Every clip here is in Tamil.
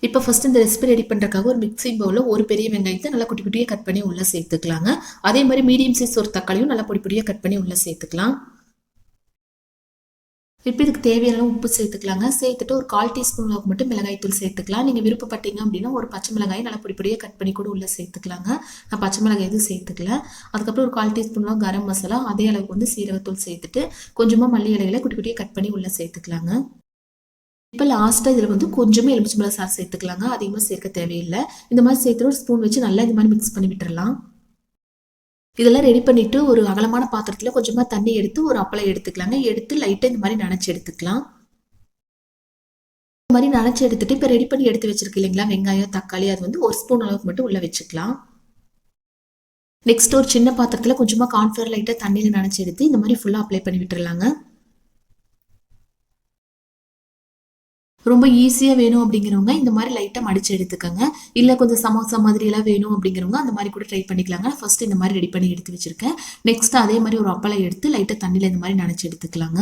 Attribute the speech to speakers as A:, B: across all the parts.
A: இப்போ ஃபர்ஸ்ட் இந்த ரெசிபி ரெடி பண்ணுறதுக்காக ஒரு மிக்சிங் பவுலில் ஒரு பெரிய வெங்காயத்தை நல்லா குட்டி குட்டியாக கட் பண்ணி உள்ளே சேர்த்துக்கலாங்க. அதே மாதிரி மீடியம் சைஸ் ஒரு தக்காளியும் நல்லா பொடி பொடியாக கட் பண்ணி உள்ளே சேர்த்துக்கலாம். இப்போ இதுக்கு தேவையான உப்பு சேர்த்துக்கலாங்க. சேர்த்துட்டு ஒரு 1/4 டீஸ்பூன் அளவுக்கு மட்டும் மிளகாய் தூள் சேர்த்துக்கலாம். நீங்கள் விருப்பப்பட்டீங்க அப்படின்னா ஒரு பச்சை மிளகாயை நல்லா பொடி பொடியாக கட் பண்ணி கூட உள்ளே சேர்த்துக்கலாங்க. நான் பச்சை மிளகாய் எதுவும் சேர்த்துக்கல. அதுக்கப்புறம் ஒரு 1/4 டீஸ்பூன் அளவு கரம் மசாலா, அதே அளவுக்கு வந்து சீரகத்தூள் சேர்த்துட்டு கொஞ்சமாக மல்லி இலைகளை குட்டி குட்டியாக கட் பண்ணி உள்ளே சேர்த்துக்கலாங்க. இப்போ லாஸ்ட்டாக இதில் வந்து கொஞ்சமாக எலுமிச்சம்பழம் சாறு சேர்த்துக்கலாங்க. அதிகமாக சேர்க்க தேவையில்லை. இந்த மாதிரி சேர்த்துட்டு ஒரு ஸ்பூன் வச்சு நல்லா இந்த மாதிரி மிக்ஸ் பண்ணி விட்டுறலாம். இதெல்லாம் ரெடி பண்ணிவிட்டு ஒரு அகலமான பாத்திரத்தில் கொஞ்சமாக தண்ணி எடுத்து ஒரு அப்பளம் எடுத்துக்கலாங்க. எடுத்து லைட்டாக இந்த மாதிரி நனைச்சி எடுத்துக்கலாம். இந்த மாதிரி நனைச்சி எடுத்துட்டு இப்போ ரெடி பண்ணி எடுத்து வச்சிருக்கு இல்லைங்களா வெங்காயம் தக்காளி, அது வந்து ஒரு ஸ்பூன் அளவுக்கு மட்டும் உள்ளே வச்சுக்கலாம். நெக்ஸ்ட் ஒரு சின்ன பாத்திரத்தில் கொஞ்சமாக கார்ன்ஃப்ளவர் லைட்டாக தண்ணியில் நனைச்சி எடுத்து இந்த மாதிரி ஃபுல்லாக அப்ளை பண்ணி விட்டுறலாங்க. ரொம்ப ஈஸியாக வேணும் அப்படிங்கிறவங்க இந்த மாதிரி லைட்டாக மடித்து எடுத்துக்கோங்க. இல்லை கொஞ்சம் சமோசா மாதிரியெல்லாம் வேணும் அப்படிங்கிறவங்க அந்த மாதிரி கூட ட்ரை பண்ணிக்கலாங்க. ஃபர்ஸ்ட் இந்த மாதிரி ரெடி பண்ணி எடுத்து வச்சுருக்கேன். நெக்ஸ்ட் அதே மாதிரி ஒரு அப்பளம் எடுத்து லைட்டாக தண்ணியில் இந்த மாதிரி நனைச்சி எடுத்துக்கலாங்க.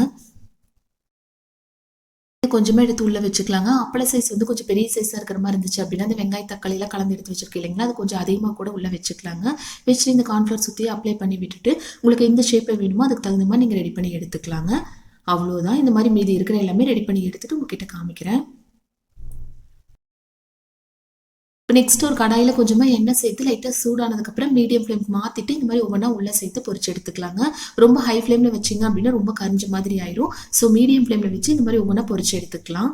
A: கொஞ்சமாக எடுத்து உள்ளே வச்சுக்கலாங்க. அப்பள சைஸ் வந்து கொஞ்சம் பெரிய சைஸாக இருக்கிற மாதிரி இருந்துச்சு அப்படின்னா அந்த வெங்காய தக்காளியெல்லாம் கலந்து எடுத்து வச்சிருக்கேன் இல்லைங்களா, அது கொஞ்சம் அதிகமாக கூட உள்ளே வச்சுக்கலாங்க. வச்சுட்டு இந்த கார்ன்ஃப்ளவர் சுற்றி அப்ளை பண்ணி விட்டுட்டு உங்களுக்கு எந்த ஷேப்பை வேணுமோ அதுக்கு தகுந்த மாதிரி நீங்கள் ரெடி பண்ணி எடுத்துக்கலாங்க. அவ்வளோதான். இந்த மாதிரி மீதி இருக்கிற எல்லாமே ரெடி பண்ணி எடுத்துட்டு உங்ககிட்ட காமிக்கிறேன். இப்போ நெக்ஸ்ட் ஒரு கடாயில் கொஞ்சமாக எண்ணெய் சேர்த்து லைட்டாக சூடானதுக்கப்புறம் மீடியம் ஃப்ளேம்க்கு மாற்றிட்டு இந்த மாதிரி ஒவ்வொன்றா உள்ளே சேர்த்து பொரிச்சு எடுத்துக்கலாங்க. ரொம்ப ஹை ஃப்ளேமில் வச்சிங்க அப்படின்னா ரொம்ப கரிஞ்ச மாதிரி ஆயிரும். ஸோ மீடியம் ஃப்ளேமில் வச்சு இந்த மாதிரி ஒவ்வொன்றா பொரிச்சு எடுத்துக்கலாம்.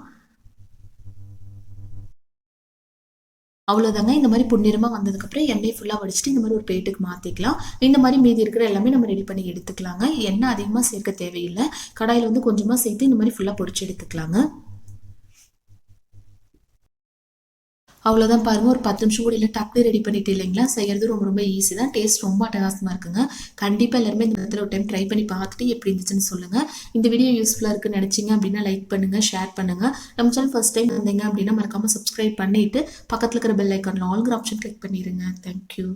A: அவ்வளோதாங்க. இந்த மாதிரி பொன்னிறமாக வந்ததுக்கப்புறம் எண்ணெய் ஃபுல்லாக வடிச்சிட்டு இந்த மாதிரி ஒரு பிளேட்டுக்கு மாற்றிக்கலாம். இந்த மாதிரி மீதி இருக்கிற எல்லாமே நம்ம ரெடி பண்ணி எடுத்துக்கலாங்க. எண்ணெய் அதிகமாக சேர்க்க தேவையில்லை. கடாயில் வந்து கொஞ்சமாக சேர்த்து இந்த மாதிரி ஃபுல்லாக பொரிச்சு எடுத்துக்கலாங்க. அவ்வளோதான் பாருங்கள். ஒரு 10 நிமிஷம் கூட இல்லை டக்குனு ரெடி பண்ணிட்டு இல்லைங்களா, செய்கிறது ரொம்ப ரொம்ப ஈஸி தான். டேஸ்ட் ரொம்ப அட்டகாசமாக இருக்குங்க. கண்டிப்பாக எல்லாருமே இந்த நேரத்தில் ஒரு டைம் ட்ரை பண்ணி பார்த்துட்டு எப்படி இருந்துச்சுன்னு சொல்லுங்கள். இந்த வீடியோ யூஸ்ஃபுல்லாக இருக்குன்னு நினச்சிங்க அப்படின்னா லைக் பண்ணுங்கள், ஷேர் பண்ணுங்கள். நம்ம சேனல் ஃபஸ்ட் டைம் வந்தீங்க அப்படின்னா மறக்காமல் சப்ஸ்கிரைப் பண்ணிவிட்டு பக்கத்தில் இருக்கிற பெல் ஐக்கானில் ஆல்ங்கிற ஆப்ஷன் கிளிக் பண்ணிடுங்க. தேங்க்யூ.